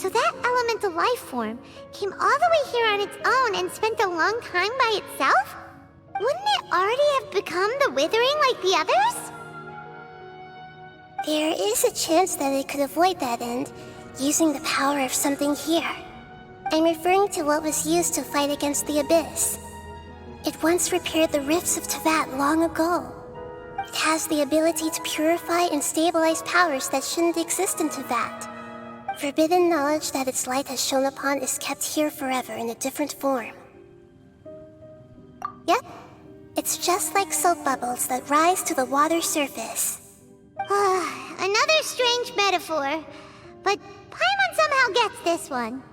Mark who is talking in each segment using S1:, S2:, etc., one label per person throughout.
S1: So that elemental life form came all the way here on its own and spent a long time by itself? Wouldn't it already have become the Withering like the others?
S2: There is a chance that it could avoid that end, using the power of something here. I'm referring to what was used to fight against the Abyss. It once repaired the rifts of Teyvat long ago. It has the ability to purify and stabilize powers that shouldn't exist in Teyvat. Forbidden knowledge that its light has shone upon is kept here forever in a different form. Yep, it's just like soap bubbles that rise to the water surface.
S1: Another strange metaphor, but Paimon somehow gets this one.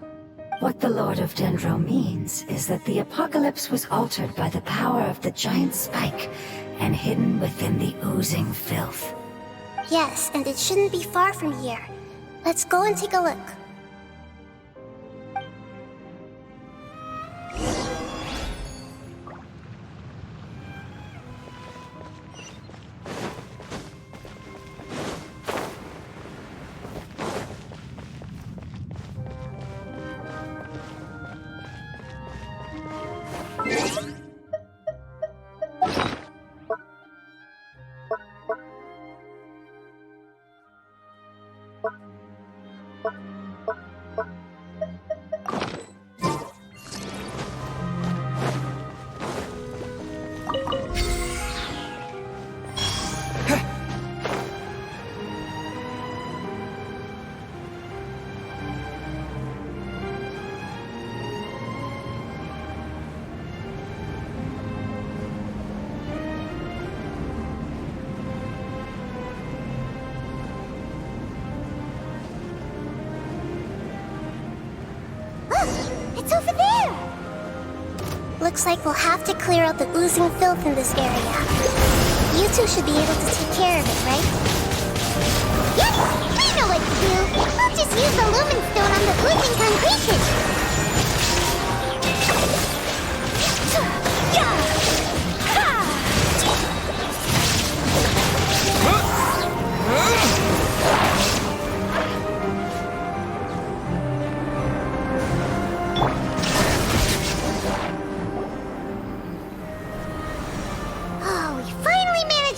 S3: What the Lord of Dendro means is that the apocalypse was altered by the power of the giant spike and hidden within the oozing filth.
S2: Yes, and it shouldn't be far from here. Let's go and take a look.
S1: It's over there!
S2: Looks like we'll have to clear out the oozing filth in this area. You two should be able to take care of it, right?
S1: Yep! We know what to do! We'll just use the Lumen Stone on the oozing concretion!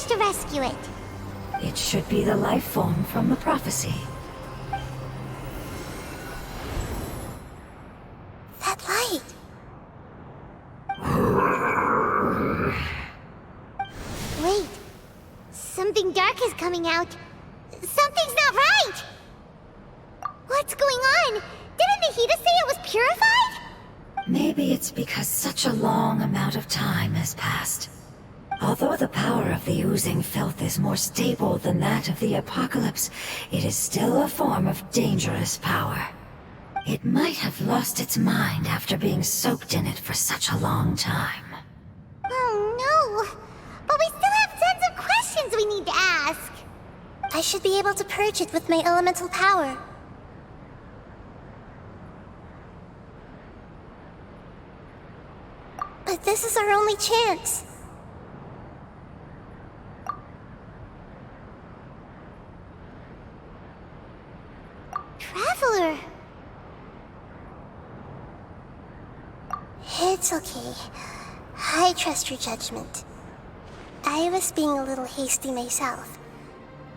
S1: To rescue it.
S3: It should be the life form from the prophecy.
S2: That light!
S1: Wait. Something dark is coming out. Something's not right! What's going on? Didn't Nahida say it was purified?
S3: Maybe it's because such a long amount of time has passed. Although the power of the oozing filth is more stable than that of the apocalypse, it is still a form of dangerous power. It might have lost its mind after being soaked in it for such a long time.
S1: Oh no! But we still have tons of questions we need to ask!
S2: I should be able to purge it with my elemental power. But this is our only chance.
S1: Traveler!
S2: It's okay. I trust your judgment. I was being a little hasty myself.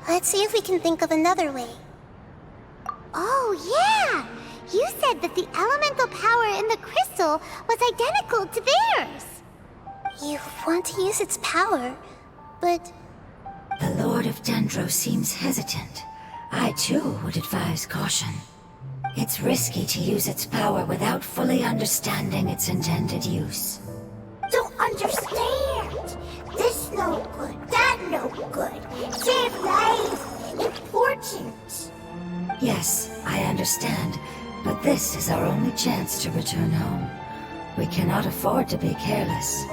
S2: Let's see if we can think of another way.
S1: Oh, yeah! You said that the elemental power in the crystal was identical to theirs!
S2: You want to use its power, but...
S3: The Lord of Dendro seems hesitant. I too would advise caution. It's risky to use its power without fully understanding its intended use.
S4: Don't understand! This no good, that no good. Save life! Important!
S3: Yes, I understand, but this is our only chance to return home. We cannot afford to be careless.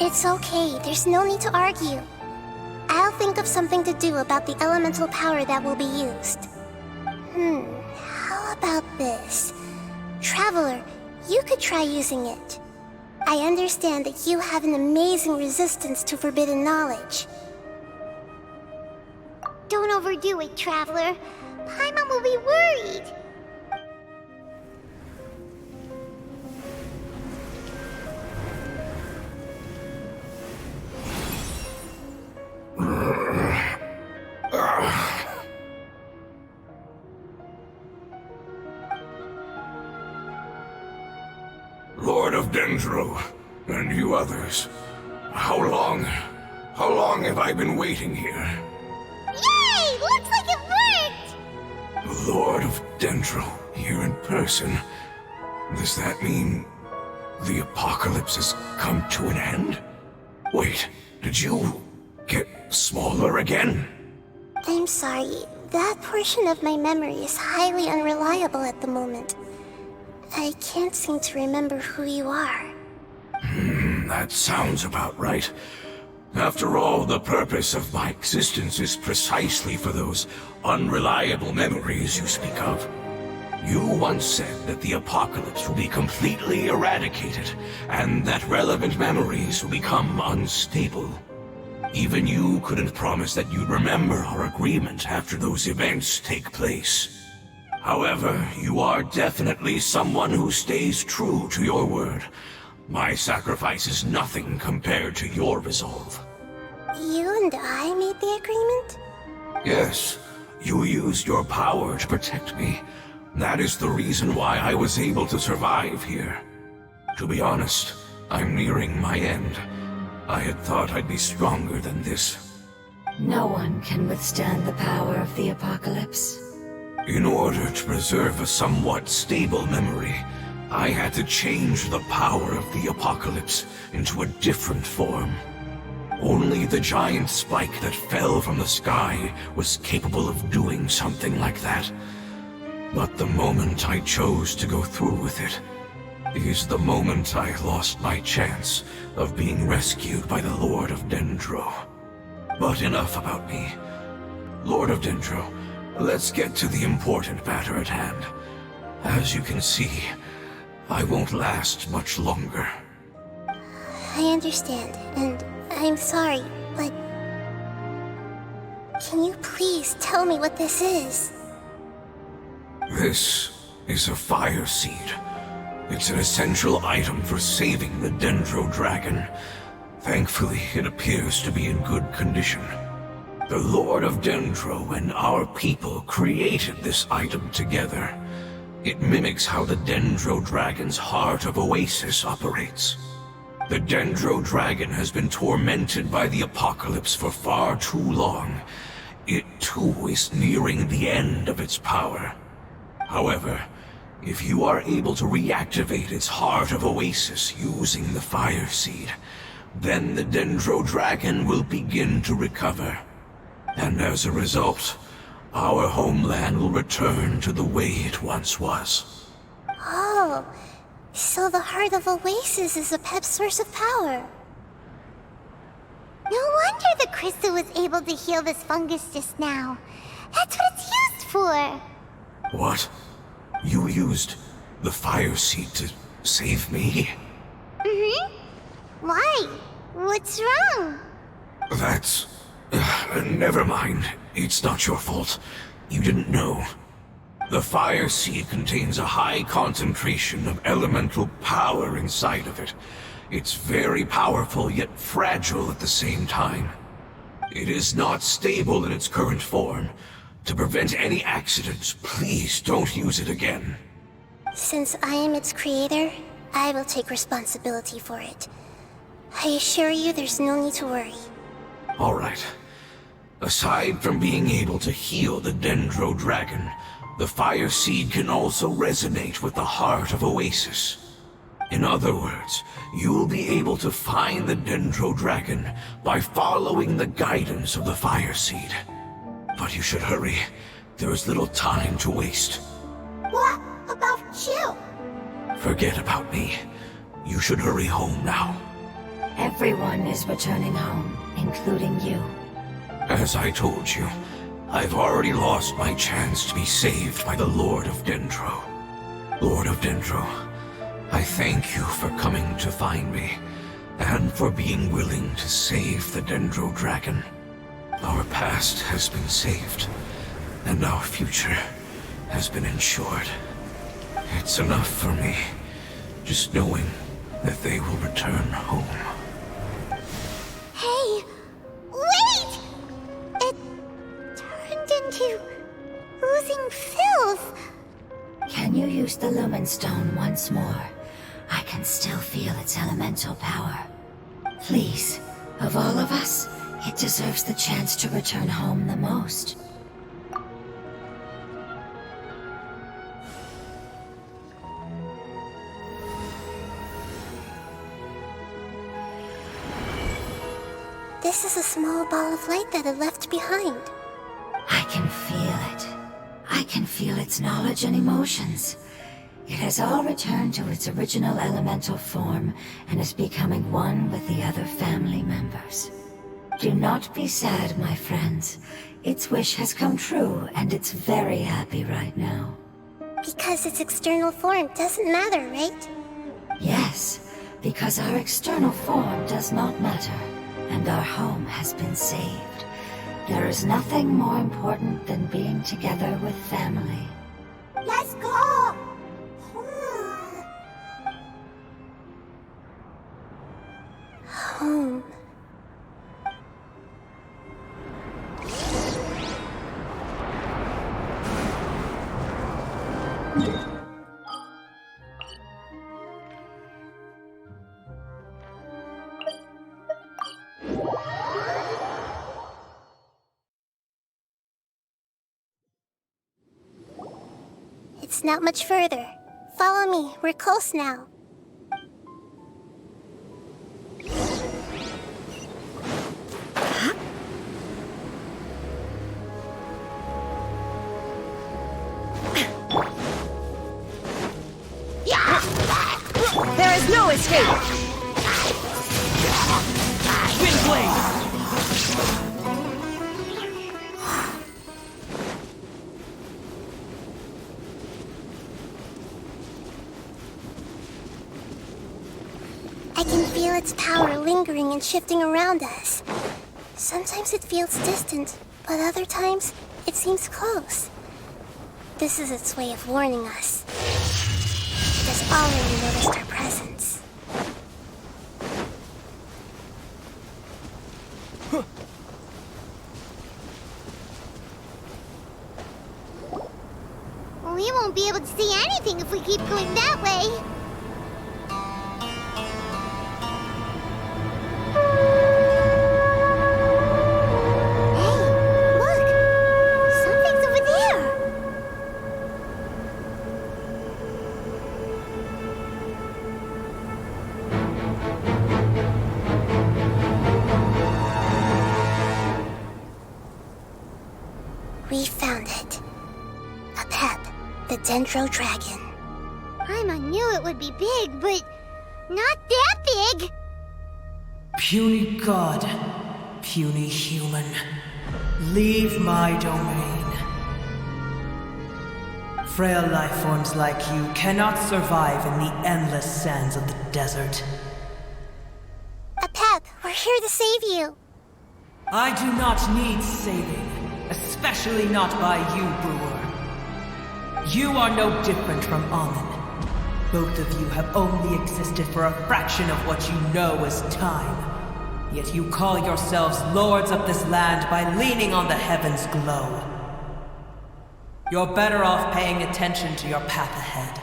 S2: It's okay, there's no need to argue. I'll think of something to do about the elemental power that will be used. How about this? Traveler, you could try using it. I understand that you have an amazing resistance to forbidden knowledge.
S1: Don't overdo it, Traveler. Paimon will be worried.
S5: Lord of Dendro, and you others. How long have I been waiting here?
S1: Yay! Looks like it worked!
S5: Lord of Dendro, here in person. Does that mean the apocalypse has come to an end? Wait, did you get smaller again?
S2: I'm sorry. That portion of my memory is highly unreliable at the moment. I can't seem to remember who you are.
S5: That sounds about right. After all, the purpose of my existence is precisely for those unreliable memories you speak of. You once said that the apocalypse will be completely eradicated, and that relevant memories will become unstable. Even you couldn't promise that you'd remember our agreement after those events take place. However, you are definitely someone who stays true to your word. My sacrifice is nothing compared to your resolve.
S2: You and I made the agreement?
S5: Yes, you used your power to protect me. That is the reason why I was able to survive here. To be honest, I'm nearing my end. I had thought I'd be stronger than this.
S3: No one can withstand the power of the apocalypse.
S5: In order to preserve a somewhat stable memory, I had to change the power of the apocalypse into a different form. Only the giant spike that fell from the sky was capable of doing something like that. But the moment I chose to go through with it is the moment I lost my chance of being rescued by the Lord of Dendro. But enough about me. Lord of Dendro, let's get to the important matter at hand. As you can see, I won't last much longer.
S2: I understand, and I'm sorry, but... Can you please tell me what this is?
S5: This is a fire seed. It's an essential item for saving the Dendro Dragon. Thankfully, it appears to be in good condition. The Lord of Dendro and our people created this item together. It mimics how the Dendro Dragon's Heart of Oasis operates. The Dendro Dragon has been tormented by the apocalypse for far too long. It too is nearing the end of its power. However, if you are able to reactivate its Heart of Oasis using the Fire Seed, then the Dendro Dragon will begin to recover. And as a result, our homeland will return to the way it once was.
S2: Oh, so the Heart of Oasis is a pep source of power.
S1: No wonder the crystal was able to heal this fungus just now. That's what it's used for.
S5: What? You used the Fire Seed to save me?
S1: Why? What's wrong?
S5: That's... never mind. It's not your fault. You didn't know. The Fire Seed contains a high concentration of elemental power inside of it. It's very powerful, yet fragile at the same time. It is not stable in its current form. To prevent any accidents, please don't use it again.
S2: Since I am its creator, I will take responsibility for it. I assure you there's no need to worry.
S5: Alright. Aside from being able to heal the Dendro Dragon, the Fire Seed can also resonate with the Heart of Oasis. In other words, you'll be able to find the Dendro Dragon by following the guidance of the Fire Seed. But you should hurry. There is little time to waste.
S4: What about you?
S5: Forget about me. You should hurry home now.
S3: Everyone is returning home, including you.
S5: As I told you, I've already lost my chance to be saved by the Lord of Dendro. Lord of Dendro, I thank you for coming to find me, and for being willing to save the Dendro Dragon. Our past has been saved, and our future has been ensured. It's enough for me, just knowing that they will return home.
S1: Hey, wait! It turned into oozing filth.
S3: Can you use the Lumen Stone once more? I can can still feel its elemental power. Please, of all of us, it deserves the chance to return home the most.
S2: This is a small ball of light that it left behind.
S3: I can feel it. I can feel its knowledge and emotions. It has all returned to its original elemental form and is becoming one with the other family members. Do not be sad, my friends. Its wish has come true, and it's very happy right now.
S2: Because its external form doesn't matter, right?
S3: Yes, because our external form does not matter, and our home has been saved. There is nothing more important than being together with family.
S4: Let's go!
S2: Home. It's not much further. Follow me, we're close now.
S6: There is no escape! Windblade!
S2: I can feel its power lingering and shifting around us. Sometimes it feels distant, but other times it seems close. This is its way of warning us. It has already noticed our presence.
S1: We won't be able to see anything if we keep going that way. Hey, look! Something's over there!
S2: We found it. A pep, the Dendro Dragon.
S1: Paimon knew it would be big, but not that big!
S7: Puny god, puny human, leave my domain. Frail life forms like you cannot survive in the endless sands of the desert.
S2: A pep, we're here to save you.
S7: I do not need saving, especially not by you, Brewer. You are no different from Amun. Both of you have only existed for a fraction of what you know as time. Yet you call yourselves lords of this land by leaning on the heavens' glow. You're better off paying attention to your path ahead,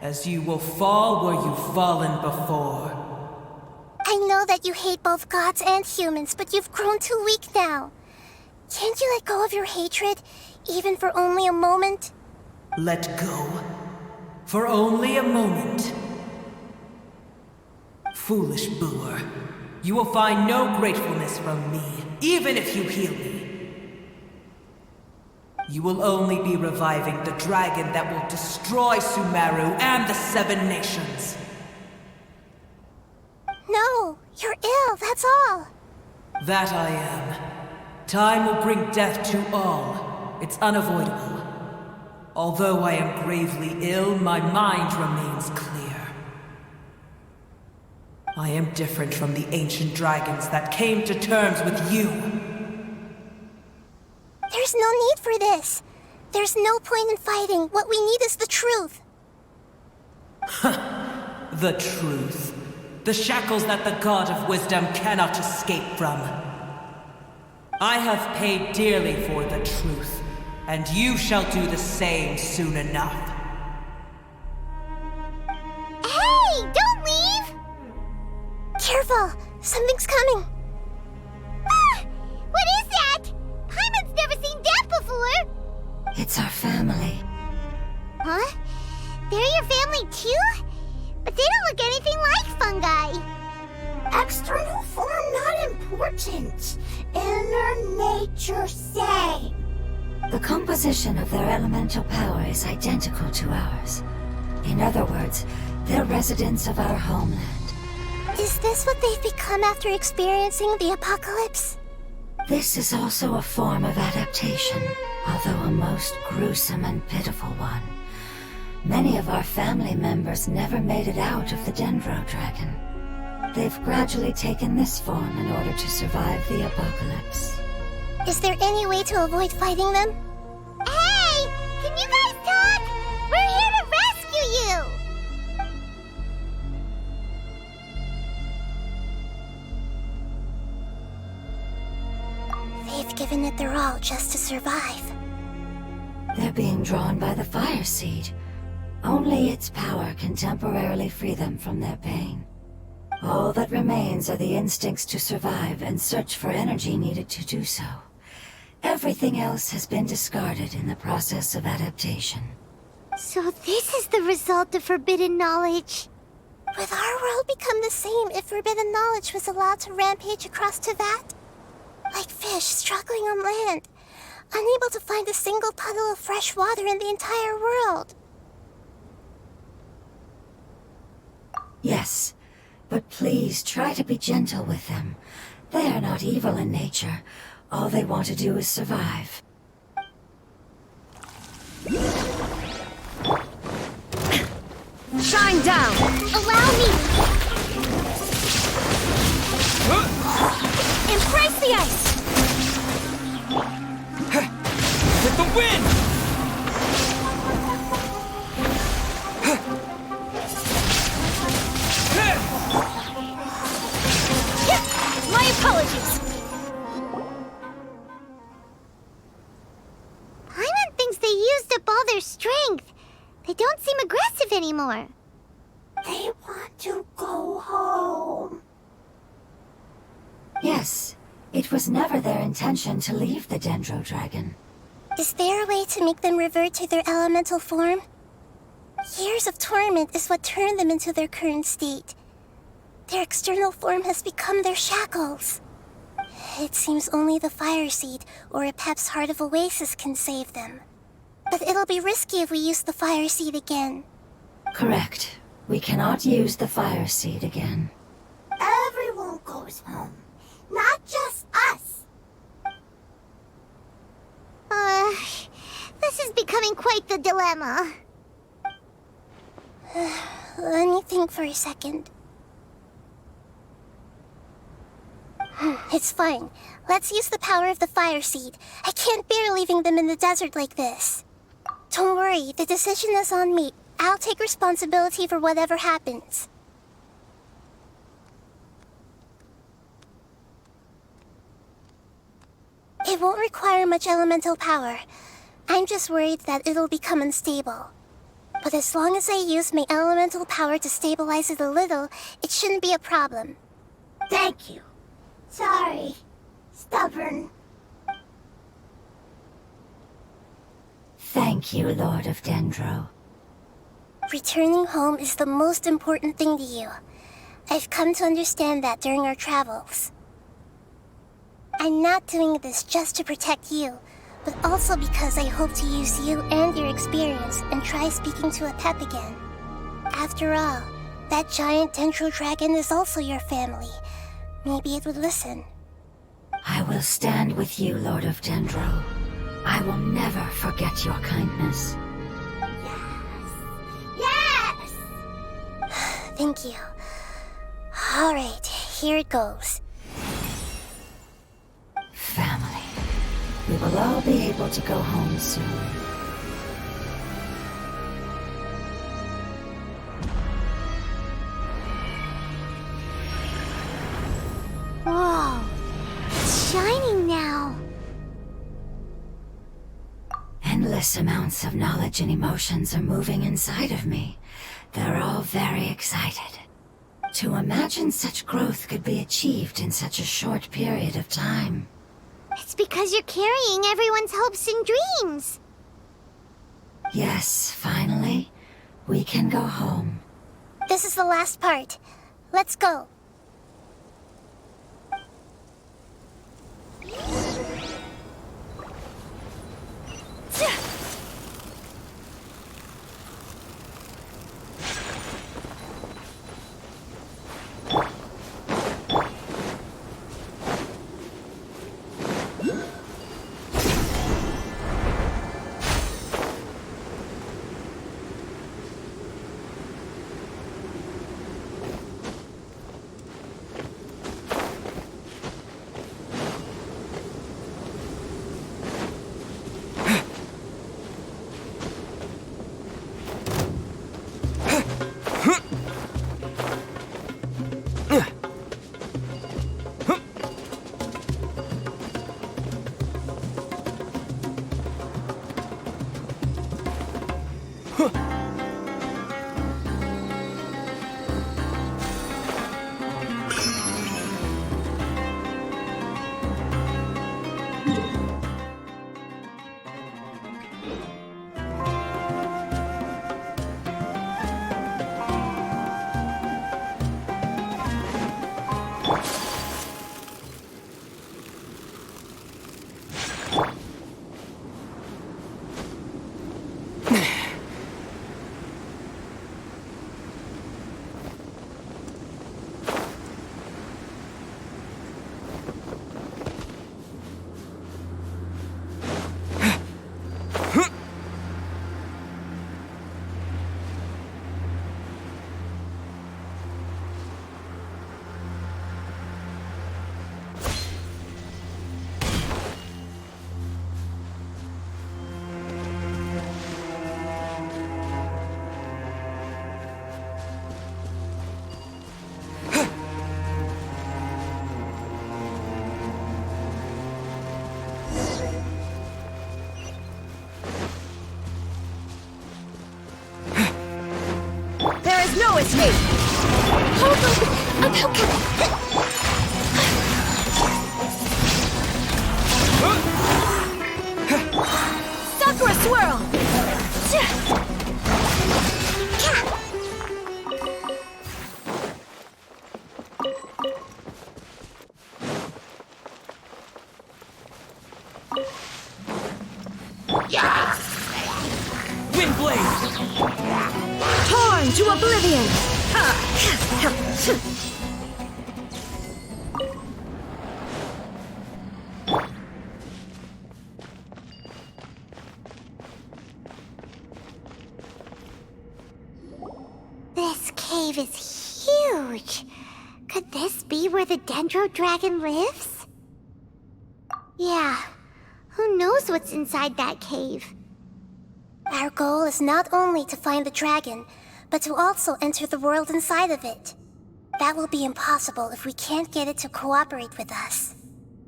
S7: as you will fall where you've fallen before.
S2: I know that you hate both gods and humans, but you've grown too weak now. Can't you let go of your hatred, even for only a moment?
S7: Let go? For only a moment? Foolish Brewer. You will find no gratefulness from me, even if you heal me. You will only be reviving the dragon that will destroy Sumeru and the Seven Nations.
S2: No, you're ill, that's all.
S7: That I am. Time will bring death to all. It's unavoidable. Although I am gravely ill, my mind remains clear. I am different from the ancient dragons that came to terms with you.
S2: There's no need for this. There's no point in fighting. What we need is the truth.
S7: The truth. The shackles that the God of Wisdom cannot escape from. I have paid dearly for the truth, and you shall do the same soon enough.
S1: Hey, don't
S2: careful! Something's coming!
S1: Ah! What is that? Paimon's never seen that before!
S3: It's our family.
S1: Huh? They're your family too? But they don't look anything like fungi.
S4: External form not important. Inner nature same.
S3: The composition of their elemental power is identical to ours. In other words, they're residents of our homeland.
S2: Is this what they've become after experiencing the apocalypse?
S3: This is also a form of adaptation, although a most gruesome and pitiful one. Many of our family members never made it out of the Dendro Dragon. They've gradually taken this form in order to survive the apocalypse.
S2: Is there any way to avoid fighting them?
S1: Hey! Can you guys talk? We're here to rescue you!
S2: They've given it their all just to survive.
S3: They're being drawn by the Fire Seed. Only its power can temporarily free them from their pain. All that remains are the instincts to survive and search for energy needed to do so. Everything else has been discarded in the process of adaptation.
S1: So this is the result of forbidden knowledge.
S2: Would our world become the same if forbidden knowledge was allowed to rampage across Teyvat? Like fish struggling on land, unable to find a single puddle of fresh water in the entire world.
S3: Yes, but please try to be gentle with them. They are not evil in nature. All they want to do is survive.
S6: Shine down!
S1: Allow me!
S6: Embrace the ice!
S8: With the wind!
S6: My apologies!
S1: Paimon thinks they used up all their strength. They don't seem aggressive anymore.
S4: They want to go home.
S3: Yes, it was never their intention to leave the Dendro Dragon.
S2: Is there a way to make them revert to their elemental form? Years of torment is what turned them into their current state. Their external form has become their shackles. It seems only the Fire Seed or Apep's Heart of Oasis can save them. But it'll be risky if we use the Fire Seed again.
S3: Correct. We cannot use the Fire Seed again.
S4: Everyone goes home. Not just us.
S1: This is becoming quite the dilemma.
S2: Let me think for a second. It's fine. Let's use the power of the Fire Seed. I can't bear leaving them in the desert like this. Don't worry, the decision is on me. I'll take responsibility for whatever happens. It won't require much elemental power. I'm just worried that it'll become unstable. But as long as I use my elemental power to stabilize it a little, it shouldn't be a problem.
S4: Thank you. Sorry. Stubborn.
S3: Thank you, Lord of Dendro.
S2: Returning home is the most important thing to you. I've come to understand that during our travels. I'm not doing this just to protect you, but also because I hope to use you and your experience and try speaking to Apep again. After all, that giant Dendro Dragon is also your family. Maybe it would listen.
S3: I will stand with you, Lord of Dendro. I will never forget your kindness.
S4: Yes!
S2: Thank you. Alright, here it goes.
S3: Family. We will all be able to go home soon.
S1: Whoa. It's shining now.
S3: Endless amounts of knowledge and emotions are moving inside of me. They're all very excited. To imagine such growth could be achieved in such a short period of time.
S1: It's because you're carrying everyone's hopes and dreams.
S3: Yes, finally, we can go home.
S2: This is the last part. Let's go.
S6: No escape! Sakura swirl!
S8: Wind blade!
S6: Torn to oblivion!
S1: This cave is huge. Could this be where the Dendro Dragon lives? Yeah, who knows what's inside that cave?
S2: Our goal is not only to find the dragon, but to also enter the world inside of it. That will be impossible if we can't get it to cooperate with us.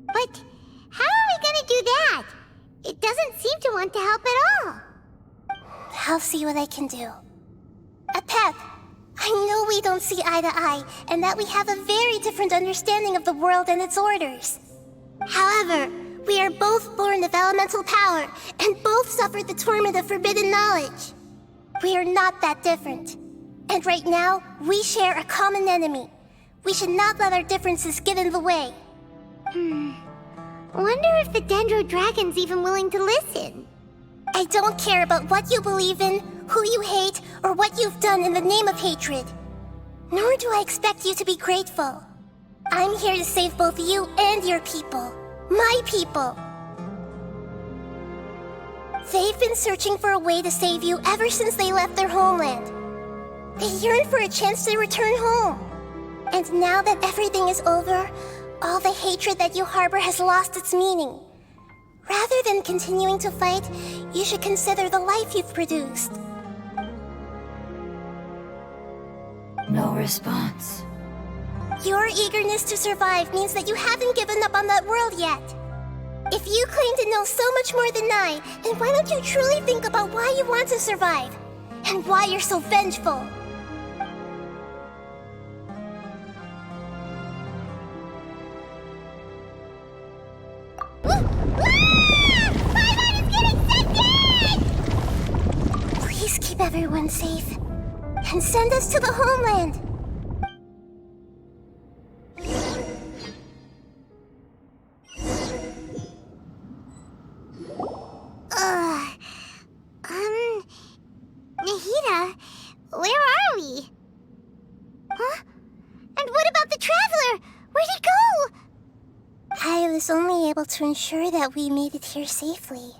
S1: But how are we gonna do that? It doesn't seem to want to help at all.
S2: I'll see what I can do. Pep, I know we don't see eye to eye, and that we have a very different understanding of the world and its orders. However, we are both born of elemental power, and both suffered the torment of forbidden knowledge. We are not that different. And right now, we share a common enemy. We should not let our differences get in the way.
S1: Wonder if the Dendro Dragon's even willing to listen.
S2: I don't care about what you believe in, who you hate, or what you've done in the name of hatred. Nor do I expect you to be grateful. I'm here to save both you and your people. My people. They've been searching for a way to save you ever since they left their homeland. They yearn for a chance to return home. And now that everything is over, all the hatred that you harbor has lost its meaning. Rather than continuing to fight, you should consider the life you've produced.
S3: No response.
S2: Your eagerness to survive means that you haven't given up on that world yet. If you claim to know so much more than I, then why don't you truly think about why you want to survive? And why you're so vengeful? everyone safe and send us to the homeland.
S1: Nahida, where are we? Huh? And what about the Traveler? Where'd he go?
S2: I was only able to ensure that we made it here safely.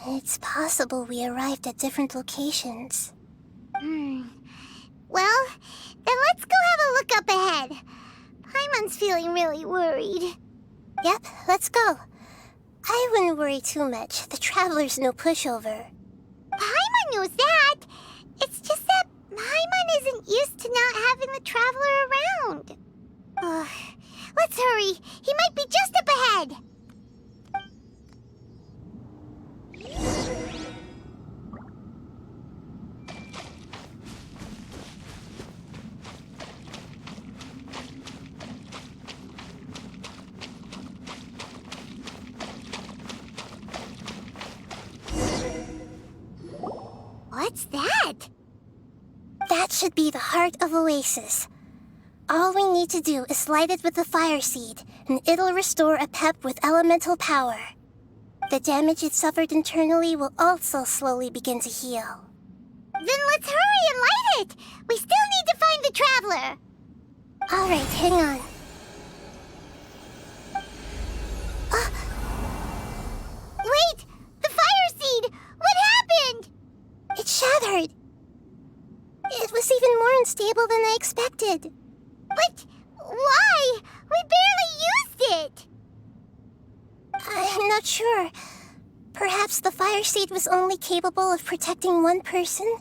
S2: It's possible we arrived at different locations.
S1: Well, then let's go have a look up ahead. Paimon's feeling really worried.
S2: Yep, let's go. I wouldn't worry too much. The Traveler's no pushover.
S1: Paimon knows that. It's just that Paimon isn't used to not having the Traveler around. Let's hurry. He might be just up ahead. What's that?
S2: That should be the heart of Oasis. All we need to do is light it with the fire seed, and it'll restore a pep with elemental power. The damage it suffered internally will also slowly begin to heal.
S1: Then let's hurry and light it! We still need to find the Traveler!
S2: Alright, hang on.
S1: Wait! The fire seed! What happened?
S2: It shattered! It was even more unstable than I expected.
S1: But why? We barely used it!
S2: I'm not sure. Perhaps the fire seed was only capable of protecting one person?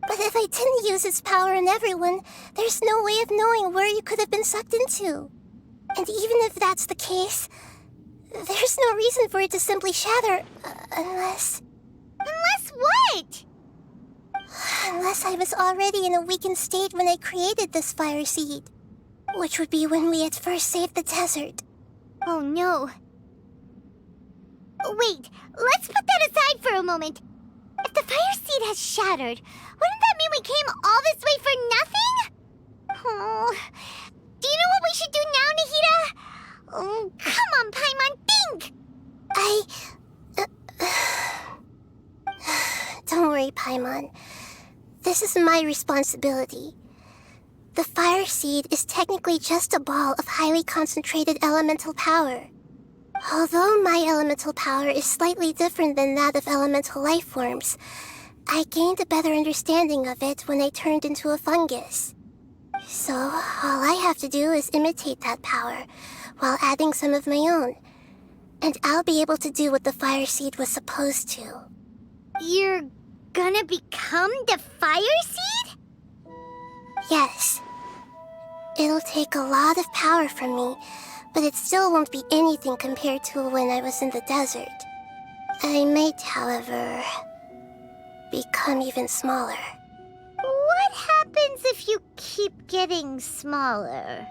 S2: But if I didn't use its power on everyone, there's no way of knowing where you could have been sucked into. And even if that's the case, there's no reason for it to simply shatter, unless...
S1: Unless what?
S2: Unless I was already in a weakened state when I created this fire seed. Which would be when we at first saved the desert.
S1: Oh no. Wait, let's put that aside for a moment. If the fire seed has shattered, wouldn't that mean we came all this way for nothing? Oh, do you know what we should do now, Nahida? Oh, come on, Paimon, think!
S2: Don't worry, Paimon. This is my responsibility. The fire seed is technically just a ball of highly concentrated elemental power. Although my elemental power is slightly different than that of elemental life forms, I gained a better understanding of it when I turned into a fungus. So, all I have to do is imitate that power, while adding some of my own. And I'll be able to do what the fire seed was supposed to.
S1: You're gonna become the fire seed?
S2: Yes. It'll take a lot of power from me, but it still won't be anything compared to when I was in the desert. I might, however, become even smaller.
S1: What happens if you keep getting smaller?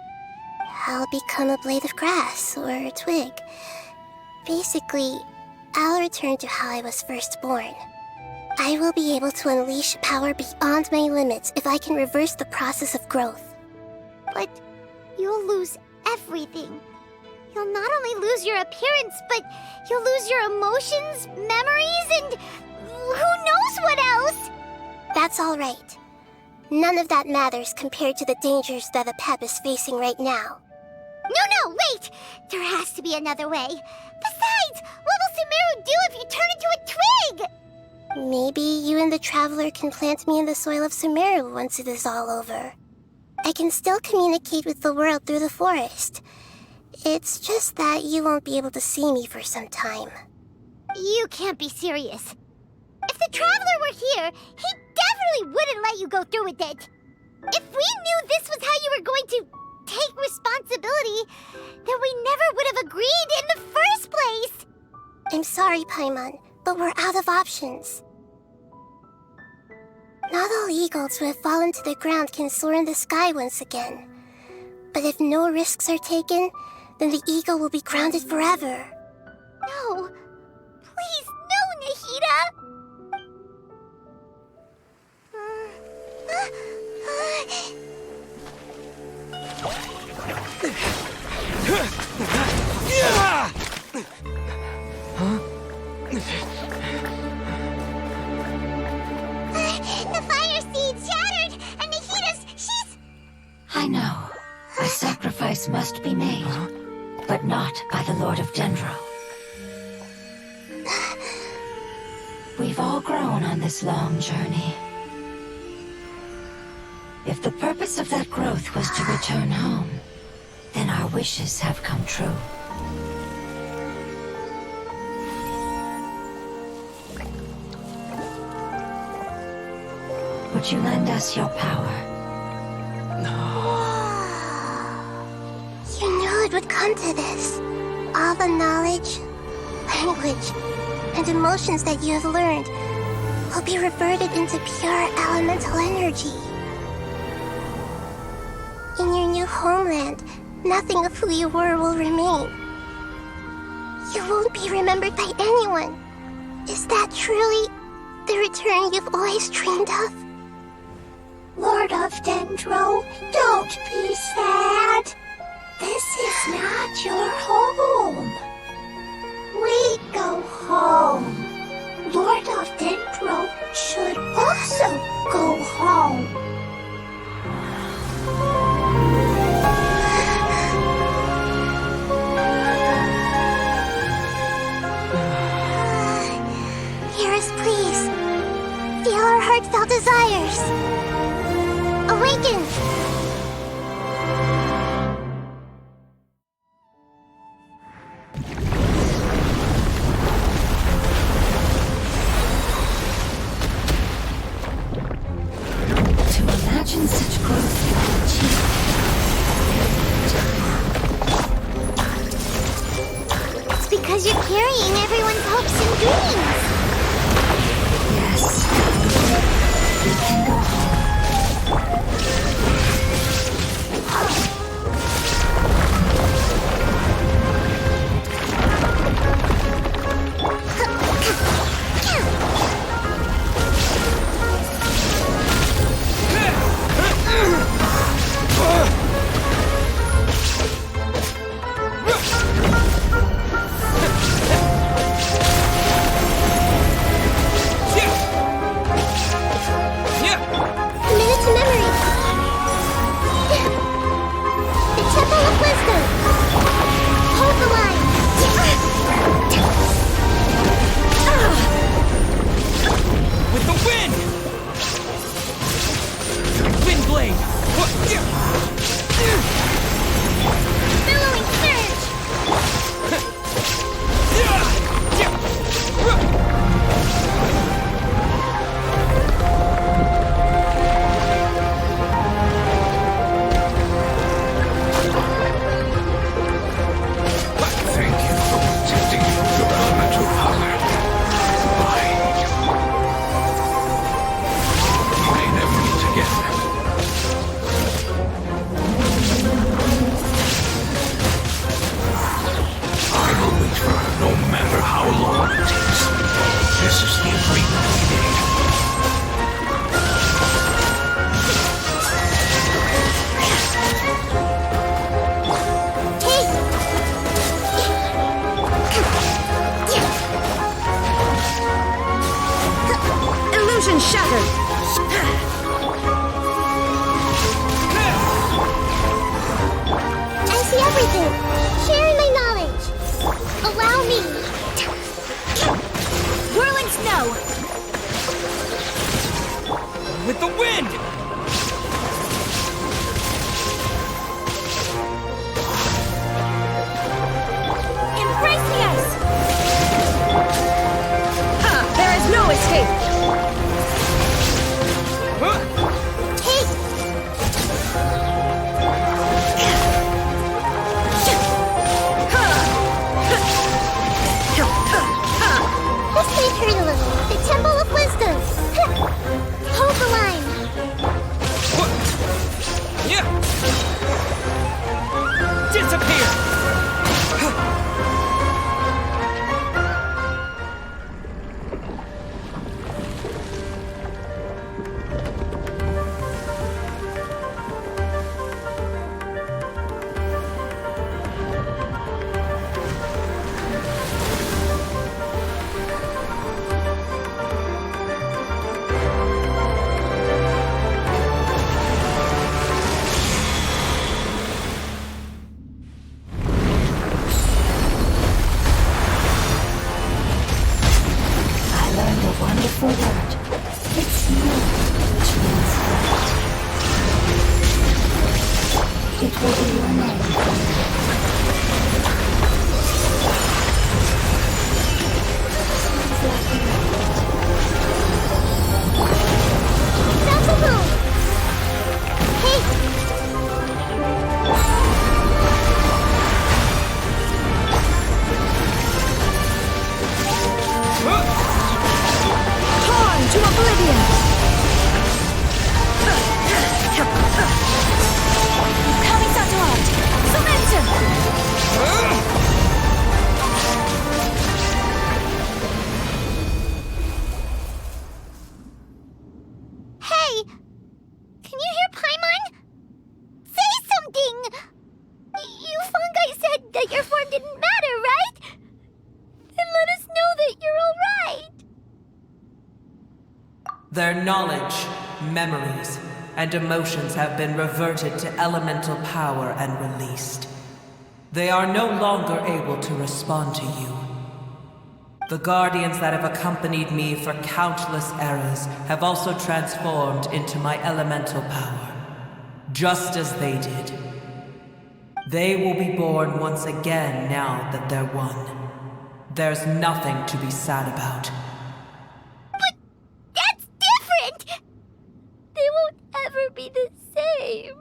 S2: I'll become a blade of grass or a twig. Basically, I'll return to how I was first born. I will be able to unleash power beyond my limits if I can reverse the process of growth.
S1: But you'll lose everything. You'll not only lose your appearance, but you'll lose your emotions, memories, and who knows what else?
S2: That's all right. None of that matters compared to the dangers that the Pep is facing right now.
S1: No, wait! There has to be another way. Besides, what will Sumeru do if you turn into a twig?
S2: Maybe you and the Traveler can plant me in the soil of Sumeru once it is all over. I can still communicate with the world through the forest. It's just that you won't be able to see me for some time.
S1: You can't be serious. If the Traveler were here, he definitely wouldn't let you go through with it. If we knew this was how you were going to take responsibility, then we never would have agreed in the first place.
S2: I'm sorry, Paimon, but we're out of options. Not all eagles who have fallen to the ground can soar in the sky once again. But if no risks are taken, then the eagle will be grounded forever.
S1: No. Please, no, Nahida!
S3: I know. A sacrifice must be made, but not by the Lord of Dendro. We've all grown on this long journey. If the purpose of that growth was to return home, then our wishes have come true. Would you lend us your power?
S2: You knew it would come to this. All the knowledge, language, and emotions that you have learned will be reverted into pure elemental energy. In your new homeland, nothing of who you were will remain. You won't be remembered by anyone. Is that truly the return you've always dreamed of?
S4: Lord of Dendro, don't be sad. This is not your home. We go home. Lord of Dendro should also go home.
S2: Hear us, please. Feel our heartfelt desires. Awaken!
S3: To
S7: knowledge, memories, and emotions have been reverted to elemental power and released. They are no longer able to respond to you. The guardians that have accompanied me for countless eras have also transformed into my elemental power, just as they did. They will be born once again now that they're one. There's nothing to be sad about.
S1: But that's different! They won't ever be the same.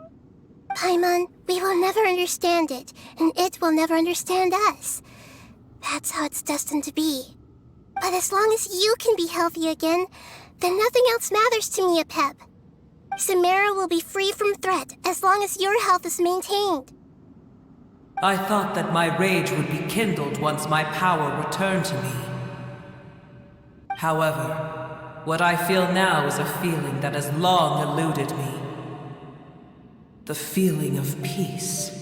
S2: Paimon, we will never understand it, and it will never understand us. That's how it's destined to be. But as long as you can be healthy again, then nothing else matters to me, Apep. Samara will be free from threat as long as your health is maintained.
S7: I thought that my rage would be kindled once my power returned to me. However, what I feel now is a feeling that has long eluded me. The feeling of peace.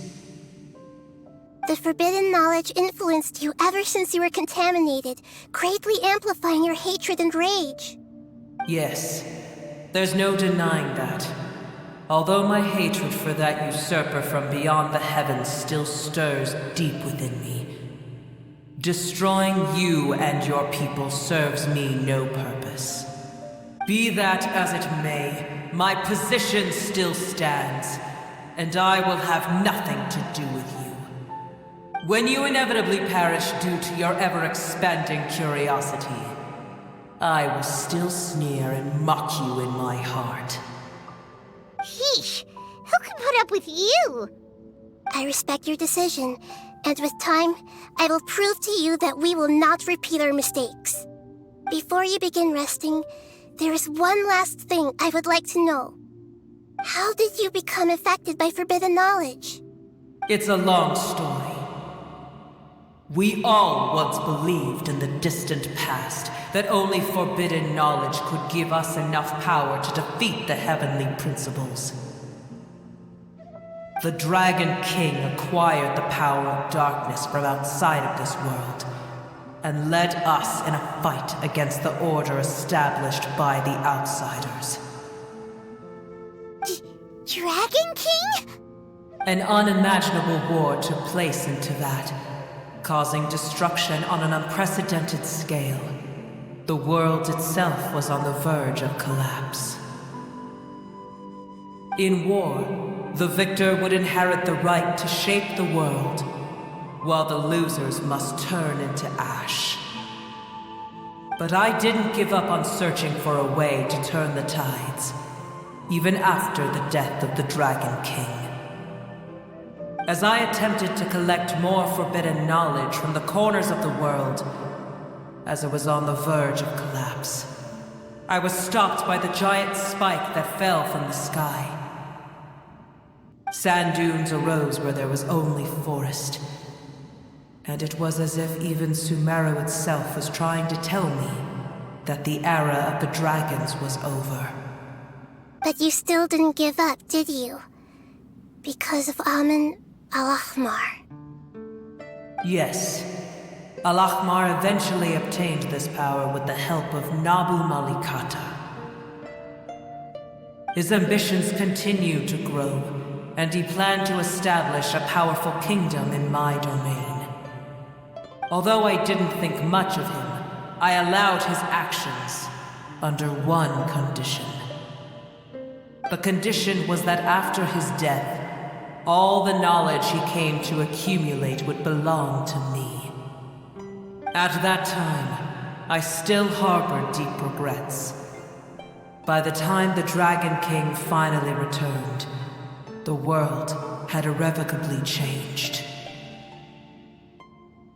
S2: The forbidden knowledge influenced you ever since you were contaminated, greatly amplifying your hatred and rage.
S7: Yes, there's no denying that. Although my hatred for that usurper from beyond the heavens still stirs deep within me, destroying you and your people serves me no purpose. Be that as it may, my position still stands, and I will have nothing to do with you. When you inevitably perish due to your ever-expanding curiosity, I will still sneer and mock you in my heart.
S1: Sheesh, who can put up with you?
S2: I respect your decision, and with time, I will prove to you that we will not repeat our mistakes. Before you begin resting, there is one last thing I would like to know. How did you become affected by forbidden knowledge?
S7: It's a long story. We all once believed in the distant past that only forbidden knowledge could give us enough power to defeat the heavenly principles. The Dragon King acquired the power of darkness from outside of this world and led us in a fight against the order established by the outsiders.
S1: Dragon King?
S7: An unimaginable war took place into that, causing destruction on an unprecedented scale. The world itself was on the verge of collapse. In war, the victor would inherit the right to shape the world, while the losers must turn into ash. But I didn't give up on searching for a way to turn the tides, even after the death of the Dragon King. As I attempted to collect more forbidden knowledge from the corners of the world, as it was on the verge of collapse, I was stopped by the giant spike that fell from the sky. Sand dunes arose where there was only forest, and it was as if even Sumeru itself was trying to tell me that the era of the dragons was over.
S2: But you still didn't give up, did you? Because of Amun Al-Ahmar.
S7: Yes. Al-Ahmar eventually obtained this power with the help of Nabu Malikata. His ambitions continued to grow, and he planned to establish a powerful kingdom in my domain. Although I didn't think much of him, I allowed his actions under one condition. The condition was that after his death, all the knowledge he came to accumulate would belong to me. At that time, I still harbored deep regrets. By the time the Dragon King finally returned, the world had irrevocably changed.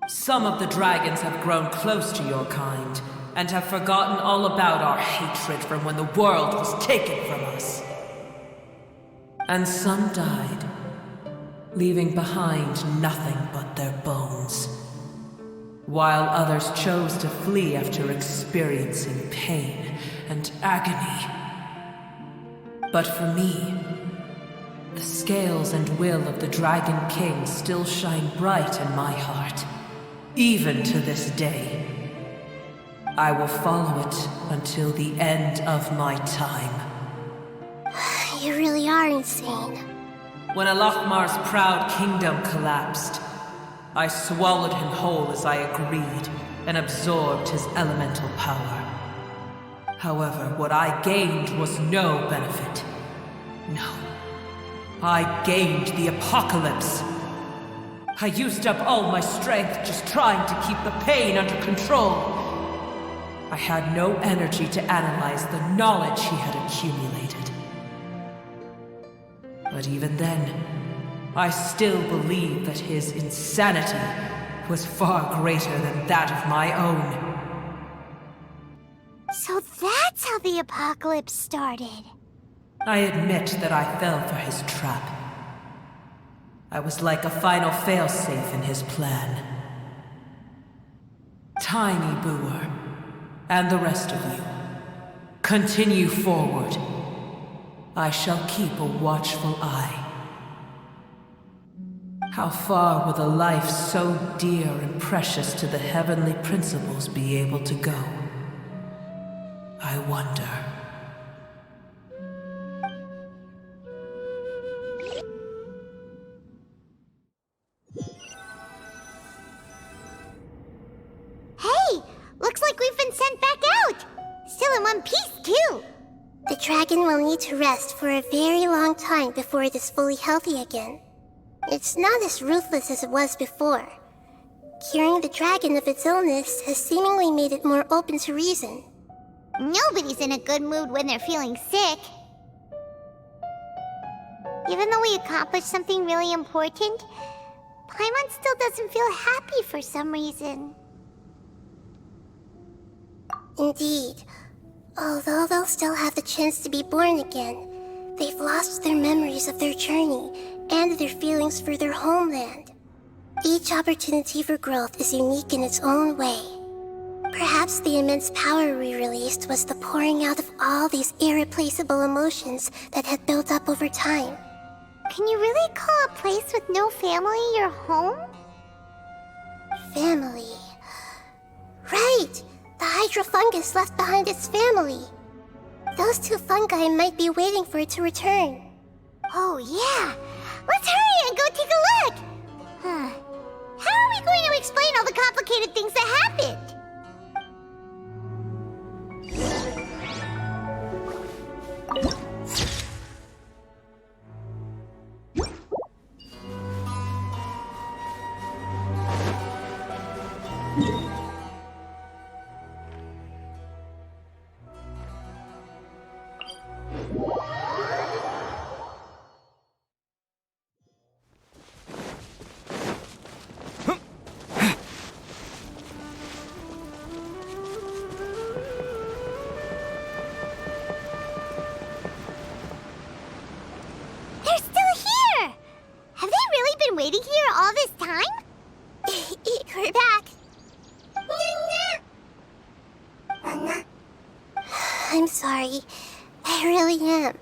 S7: Some of the dragons have grown close to your kind, and have forgotten all about our hatred from when the world was taken from us. And some died, leaving behind nothing but their bones, while others chose to flee after experiencing pain and agony. But for me, the scales and will of the Dragon King still shine bright in my heart, even to this day. I will follow it until the end of my time.
S2: You really are insane.
S7: When Alachmar's proud kingdom collapsed, I swallowed him whole as I agreed and absorbed his elemental power. However, what I gained was no benefit. No. I gained the apocalypse. I used up all my strength just trying to keep the pain under control. I had no energy to analyze the knowledge he had accumulated. But even then, I still believed that his insanity was far greater than that of my own.
S1: So that's how the apocalypse started.
S7: I admit that I fell for his trap. I was like a final failsafe in his plan. Tiny Booer, and the rest of you, continue forward. I shall keep a watchful eye. How far will a life so dear and precious to the heavenly principles be able to go? I wonder.
S1: Hey! Looks like we've been sent back out! Still in one piece, too!
S2: The dragon will need to rest for a very long time before it is fully healthy again. It's not as ruthless as it was before. Curing the dragon of its illness has seemingly made it more open to reason.
S1: Nobody's in a good mood when they're feeling sick. Even though we accomplished something really important, Paimon still doesn't feel happy for some reason.
S2: Indeed. Although they'll still have the chance to be born again, they've lost their memories of their journey and their feelings for their homeland. Each opportunity for growth is unique in its own way. Perhaps the immense power we released was the pouring out of all these irreplaceable emotions that had built up over time.
S1: Can you really call a place with no family your home?
S2: Family. Right! The Hydra fungus left behind its family. Those two fungi might be waiting for it to return.
S1: Oh, yeah! Let's hurry and go take a look! How are we going to explain all the complicated things that happened? Waiting here all this time? We're back.
S2: I'm sorry. I really am.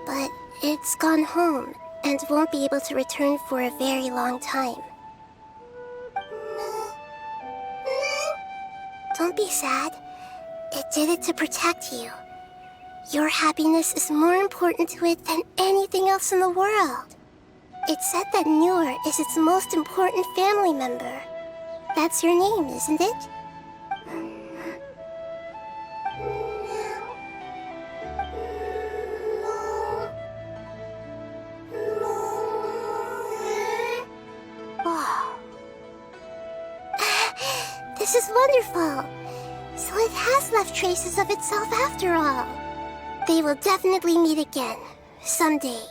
S2: But it's gone home and won't be able to return for a very long time. Don't be sad. It did it to protect you. Your happiness is more important to it than anything else in the world. It's said that Noor is its most important family member. That's your name, isn't it? This is wonderful. So it has left traces of itself after all. They will definitely meet again, someday.